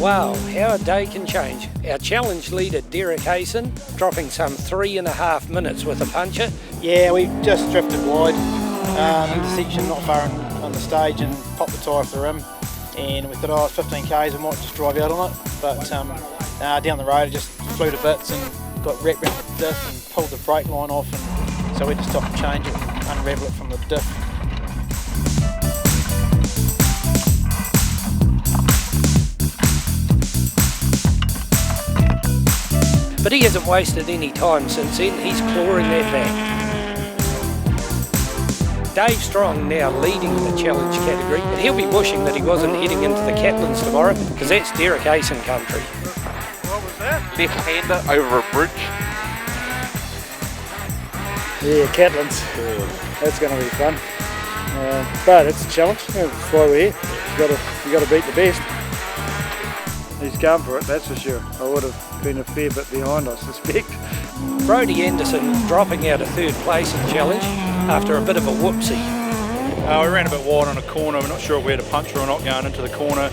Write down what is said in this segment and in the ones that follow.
Wow, how a day can change. Our challenge leader Derek Hayson dropping some 3.5 minutes with a puncher. Yeah, we just drifted wide into the section not far on the stage and popped the tyre off the rim, and we thought, oh, it's 15 k's, we might just drive out on it, but down the road it just flew to bits and got wrapped around the diff and pulled the brake line off, and so we had to stop and change it, unravel it from the diff. But he hasn't wasted any time since then, he's clawing that back. Dave Strong now leading the challenge category, and he'll be wishing that he wasn't heading into the Catlins tomorrow, because that's Derek Hayson country. What was that? Left-hander over a bridge. Yeah, Catlins. That's going to be fun. But it's a challenge. That's why we're here. You got to beat the best. He's going for it, that's for sure. I would have been a fair bit behind, I suspect. Brodie Anderson dropping out of third place in challenge after a bit of a whoopsie. We ran a bit wide on a corner. We're not sure if we had a puncher or not going into the corner.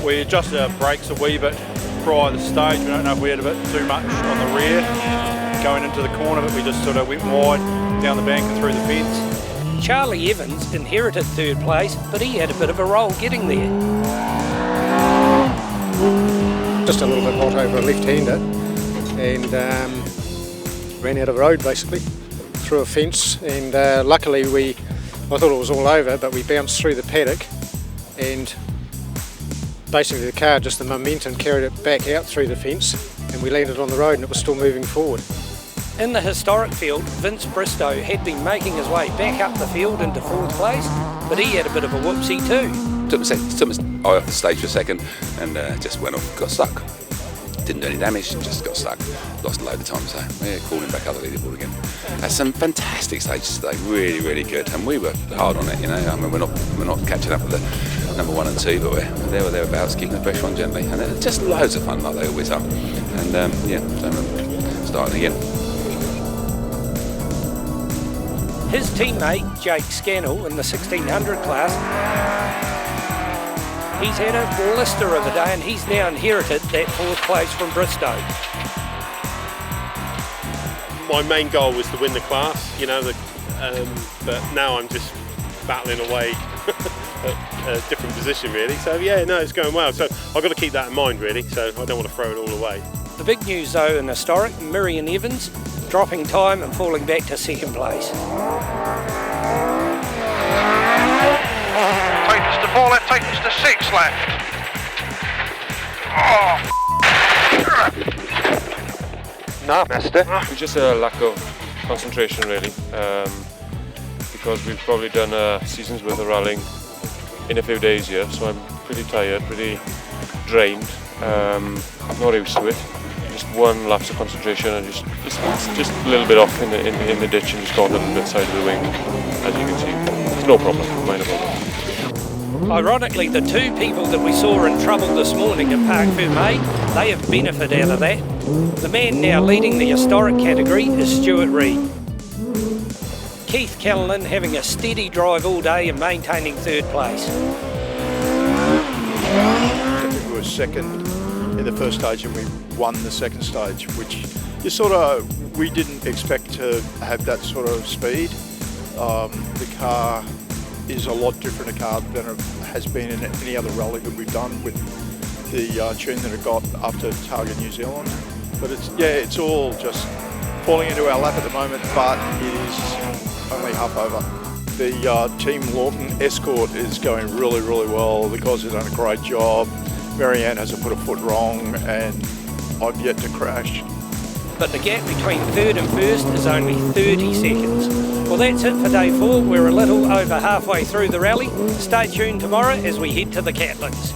We adjusted our brakes a wee bit prior to the stage. We don't know if we had a bit too much on the rear going into the corner, but we just sort of went wide down the bank and through the fence. Charlie Evans inherited third place, but he had a bit of a roll getting there. Just a little bit hot over a left-hander and ran out of road basically through a fence, and luckily I thought it was all over, but we bounced through the paddock and basically the car, just the momentum carried it back out through the fence, and we landed on the road and it was still moving forward. In the historic field, Vince Bristow had been making his way back up the field into fourth place, but he had a bit of a whoopsie too. Took my eye off the stage for a second and just went off, got stuck. Didn't do any damage, just got stuck. Lost a load of time, so we're calling back up the leaderboard again. Had some fantastic stages today, really, really good, and we were hard on it, you know. I mean, we're not catching up with the number 1 and 2, but we're thereabouts, keeping the pressure on gently, and it's just loads of fun like they always are. And so starting again. His teammate Jake Scannell in the 1600 class, he's had a blister of a day and he's now inherited that fourth place from Bristow. My main goal was to win the class, you know, but now I'm just battling away at a different position really. So yeah, no, it's going well. So I've got to keep that in mind really, so I don't want to throw it all away. The big news though in historic, Miriam Evans dropping time and falling back to second place. Take us to 4 left, take us to 6 left. No, missed it. It's just a lack of concentration really, because we've probably done seasons worth of rallying in a few days here, so I'm pretty tired, pretty drained, not used to it. Just one lapse of concentration and just a little bit off in the ditch and just gone up the side of the wing, as you can see. It's no problem, minor problem. Ironically, the two people that we saw in trouble this morning at Parc Fermé, they have benefited out of that. The man now leading the historic category is Stuart Reid. Keith Callanan having a steady drive all day and maintaining third place. We were second in the first stage and we won the second stage, which we didn't expect to have that sort of speed. The car is a lot different a car than it has been in any other rally that we've done with the tune that it got after Targa New Zealand. But it's all just falling into our lap at the moment, but it is only half over. The Team Laughton escort is going really, really well. The guys have done a great job. Marianne hasn't put a foot wrong and I've yet to crash. But the gap between third and first is only 30 seconds. Well, that's it for day 4. We're a little over halfway through the rally. Stay tuned tomorrow as we head to the Catlins.